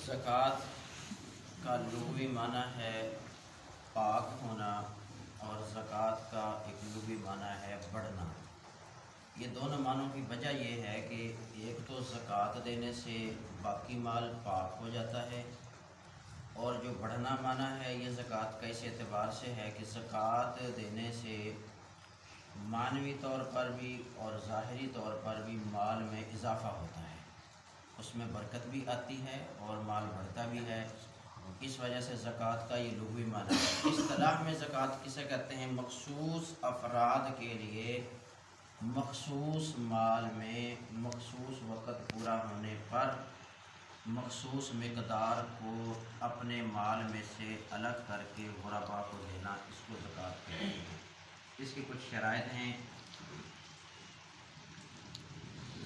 ज़कात का लुग़वी माना है पाक होना और ज़कात का एक लुग़वी माना है बढ़ना। ये दोनों मानों की वजह ये है कि एक तो ज़कात देने से बाकी माल पाक हो जाता है, और जो बढ़ना माना है ये ज़कात का इस एतबार से है कि ज़कात देने से मानवी तौर पर भी और ज़ाहिरी तौर पर भी माल में इजाफ़ा होता है, उसमें बरकत भी आती है और माल बढ़ता भी है। इस वजह से ज़कात का ये लुग़वी माना है। इस्तिलाह में ज़कात किसे कहते हैं? मखसूस अफराद के लिए मखसूस माल में मखसूस वक़्त पूरा होने पर मखसूस मिक़दार को अपने माल में से अलग करके गुरबा को देना, इसको ज़कात कहते हैं। इसकी कुछ शराइत हैं।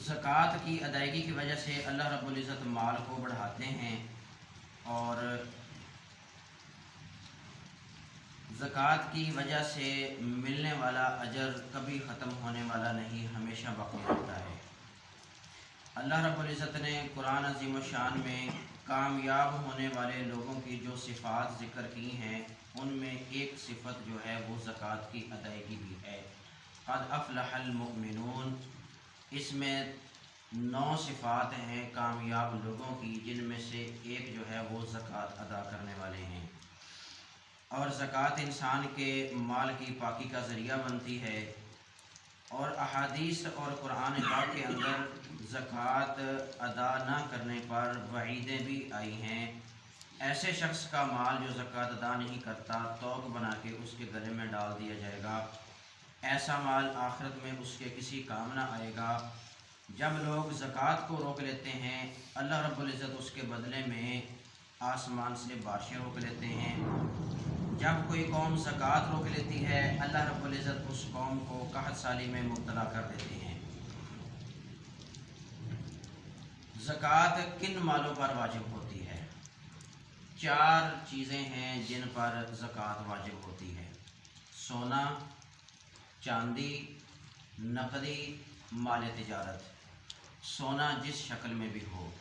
ज़कात की अदायगी की वजह से अल्लाह रब्बुल इज़्ज़त माल को बढ़ाते हैं, और ज़कात की वजह से मिलने वाला अजर कभी ख़त्म होने वाला नहीं, हमेशा बाक़ी रहता है। अल्लाह रब्बुल इज़्ज़त ने कुरान अज़ीम शान में कामयाब होने वाले लोगों की जो सिफ़ात ज़िक्र की हैं, उनमें एक सिफ़त जो है वो ज़कात की अदायगी भी है। क़द अफ़लहल मुमिनून, इसमें 9 सिफ़ात हैं कामयाब लोगों की, जिनमें से एक जो है वो ज़कात अदा करने वाले हैं। और ज़कात इंसान के माल की पाकी का ज़रिया बनती है। और अहादीस और कुरान पाक के अंदर ज़कात अदा न करने पर वईदें भी आई हैं। ऐसे शख्स का माल जो ज़कात अदा नहीं करता, तोक बना के उसके गले में डाल दिया जाएगा। ऐसा माल आखिरत में उसके किसी काम ना आएगा। जब लोग ज़कात को रोक लेते हैं, अल्लाह रब्बुल इज़्ज़त उसके बदले में आसमान से बारिशें रोक लेते हैं। जब कोई कौम ज़कात रोक लेती है, अल्लाह रब्बुल इज़्ज़त उस कौम को कहत साली में मुब्तला कर देते हैं। ज़कात किन मालों पर वाजिब होती है? 4 चीज़ें हैं जिन पर ज़कात वाजिब होती है: सोना, चांदी, नकदी, माल तिजारत। सोना जिस शक्ल में भी हो,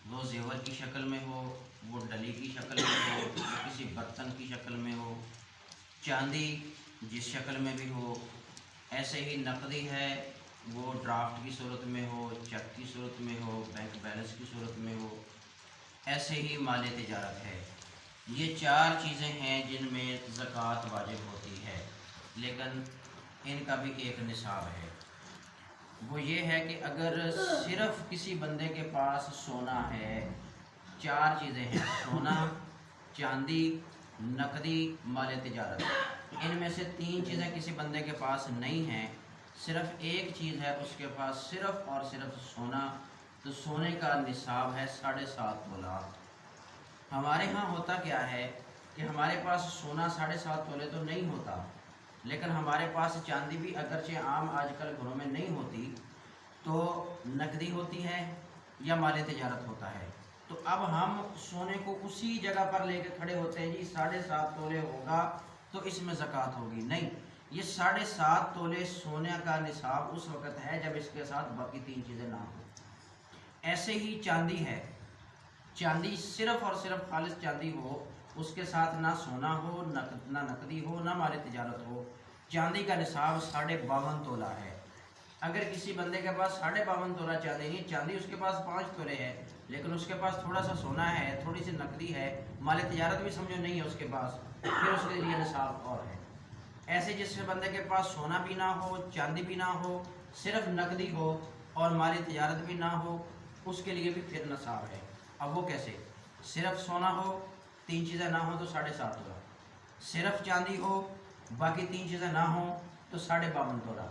वो ज़ेवर की शक्ल में हो, वो डली की शक्ल में हो, वो किसी बर्तन की शक्ल में हो। चांदी जिस शक्ल में भी हो। ऐसे ही नकदी है, वो ड्राफ्ट की सूरत में हो, चेक की सूरत में हो, बैंक बैलेंस की सूरत में हो। ऐसे ही माल तिजारत है। ये 4 चीज़ें हैं जिनमें ज़कात वाजिब होती है, लेकिन इनका भी एक निसाब है। वो ये है कि अगर सिर्फ़ किसी बंदे के पास सोना है, 4 चीज़ें हैं: सोना, चांदी, नकदी, माल तिजारत। इनमें से 3 चीज़ें किसी बंदे के पास नहीं हैं, सिर्फ़ एक चीज़ है उसके पास, सिर्फ़ और सिर्फ सोना, तो सोने का निसाब है 7.5 तोला। हमारे यहाँ होता क्या है कि हमारे पास सोना 7.5 तोले तो नहीं होता, लेकिन हमारे पास चांदी भी अगरचे आम आजकल घरों में नहीं होती, तो नकदी होती है या माल तिजारत होता है। तो अब हम सोने को उसी जगह पर लेके खड़े होते हैं, जी 7.5 तोले होगा तो इसमें ज़कात होगी। नहीं, ये 7.5 तोले सोने का निसाब उस वक़्त है जब इसके साथ बाकी 3 चीज़ें ना हो। ऐसे ही चांदी है, चांदी सिर्फ़ और सिर्फ खालिस चांदी हो, उसके साथ ना सोना हो, ना नकदी हो, ना माल तिजारत हो। चांदी का निसाब 52.5 तोला है। अगर किसी बंदे के पास 52.5 तोला चांदी नहीं, चांदी उसके पास 5 तोले है, लेकिन उसके पास थोड़ा सा सोना है, थोड़ी सी नकदी है, माल तिजारत भी समझो नहीं है उसके पास, फिर उसके लिए निसाब और है। ऐसे जिस बंदे के पास सोना भी ना हो, चांदी भी ना हो, सिर्फ नकदी हो और माल तिजारत भी ना हो, उसके लिए भी फिर निसाब है। अब वो कैसे? सिर्फ सोना हो, 3 चीज़ें ना हो तो 7.5 तोला। सिर्फ चांदी हो, बाकी 3 चीज़ें ना हो तो 52.5 तोला।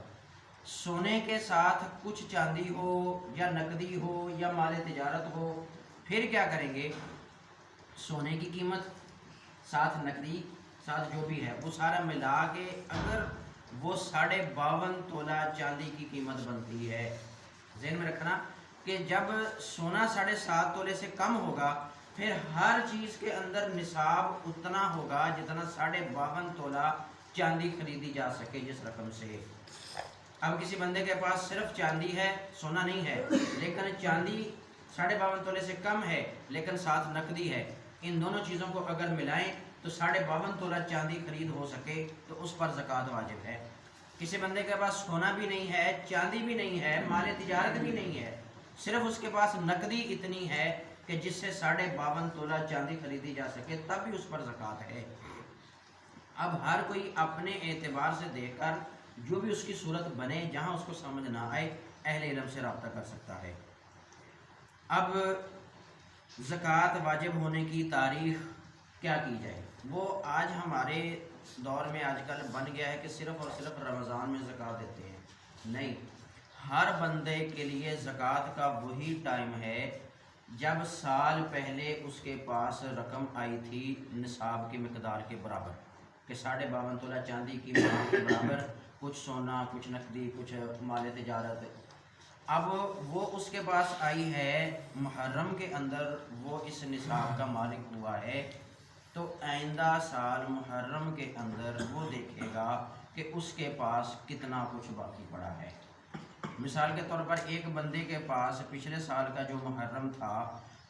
सोने के साथ कुछ चांदी हो या नकदी हो या माल तिजारत हो, फिर क्या करेंगे? सोने की कीमत साथ नकदी साथ जो भी है वो सारा मिला के अगर वो 52.5 तोला चांदी की कीमत बनती है, ज़हन में रखना कि जब सोना 7.5 तोले से कम होगा, फिर हर चीज़ के अंदर निसाब उतना होगा जितना 52.5 तोला चांदी खरीदी जा सके जिस रकम से। अब किसी बंदे के पास सिर्फ चांदी है, सोना नहीं है, लेकिन चांदी 52.5 तोले से कम है लेकिन साथ नकदी है, इन दोनों चीज़ों को अगर मिलाएं तो 52.5 तोला चांदी खरीद हो सके तो उस पर ज़कात वाजिब है। किसी बंदे के पास सोना भी नहीं है, चांदी भी नहीं है, माल तिजारत भी नहीं है, सिर्फ उसके पास नकदी इतनी है कि जिससे 52.5 तोला चांदी खरीदी जा सके, तब भी उस पर ज़कात है। अब हर कोई अपने एतबार से देखकर जो भी उसकी सूरत बने, जहाँ उसको समझ ना आए, अहले इल्म से रब्ता कर सकता है। अब ज़कात वाजिब होने की तारीख़ क्या की जाए, वो आज हमारे दौर में आजकल बन गया है कि सिर्फ़ और सिर्फ रमज़ान में ज़कात देते हैं। नहीं, हर बंदे के लिए ज़कात का वही टाइम है जब साल पहले उसके पास रकम आई थी निसाब की मिकदार के बराबर, कि 52.5 तोला चांदी की मिकदार के बराबर, कुछ सोना, कुछ नकदी, कुछ माल तिजारत। अब वो उसके पास आई है मुहर्रम के अंदर, वो इस निसाब का मालिक हुआ है, तो आइंदा साल मुहर्रम के अंदर वो देखेगा कि उसके पास कितना कुछ बाकी पड़ा है। मिसाल के तौर पर एक बंदे के पास पिछले साल का जो मुहर्रम था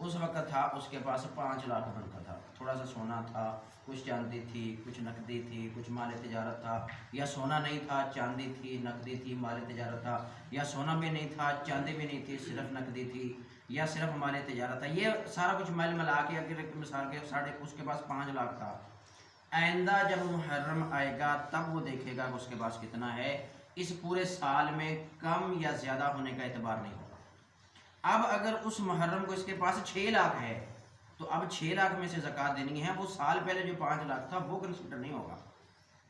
उस वक्त था उसके पास 5 लाख बनता था, थोड़ा सा सोना था, कुछ चांदी थी, कुछ नकदी थी, कुछ माल तिजारत था, या सोना नहीं था, चांदी थी, नकदी थी, माल तिजारत था, या सोना भी नहीं था, चांदी भी नहीं थी, सिर्फ नकदी थी, या सिर्फ माल तिजारत था। ये सारा कुछ मिल मिला के अगर मिसाल के उसके पास 5 लाख था। आइंदा जब मुहर्रम आएगा तब वो देखेगा कि उसके पास कितना है। इस पूरे साल में कम या ज़्यादा होने का एतबार नहीं होगा। अब अगर उस मुहर्रम को इसके पास 6 लाख है तो अब 6 लाख में से ज़कात देनी है, वो साल पहले जो 5 लाख था वो कंसिडर नहीं होगा।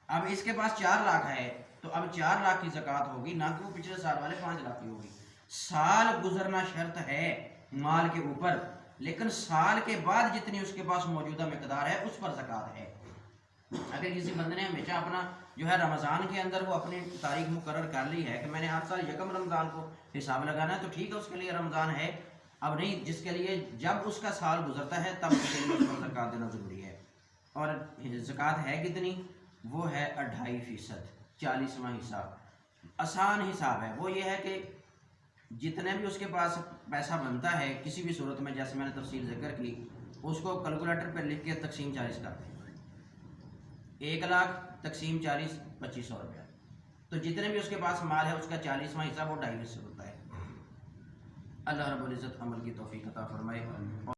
अब इसके पास 4 लाख है तो अब 4 लाख की ज़कात होगी, ना कि वो पिछले साल वाले 5 लाख की होगी। साल गुजरना शर्त है माल के ऊपर, लेकिन साल के बाद जितनी उसके पास मौजूदा मिकदार है उस पर ज़कात है। अगर किसी बंदे ने हमेशा अपना जो है रमज़ान के अंदर वो अपनी तारीख मुकर्रर कर ली है कि मैंने हर साल यकम रमज़ान को हिसाब लगाना है, तो ठीक है, उसके लिए रमज़ान है। अब नहीं, जिसके लिए जब उसका साल गुजरता है तब उसके लिए उस पर ज़कात देना ज़रूरी है। और ज़कात है कितनी, वो है 2.5%, 40वां हिस्सा। आसान हिसाब है, वो ये है कि जितने भी उसके पास पैसा बनता है किसी भी सूरत में, जैसे मैंने तफसील ज़िक्र की, उसको कैलकुलेटर पर लिख के तकसीम 40 कर दें। 1 लाख तकसीम 40, 2500 रुपया। तो जितने भी उसके पास माल है उसका 40वां हिस्सा वो 2.5% होता है। अल्लाह रब्बुल इज़्ज़त अमल की तौफीक अता फरमाए।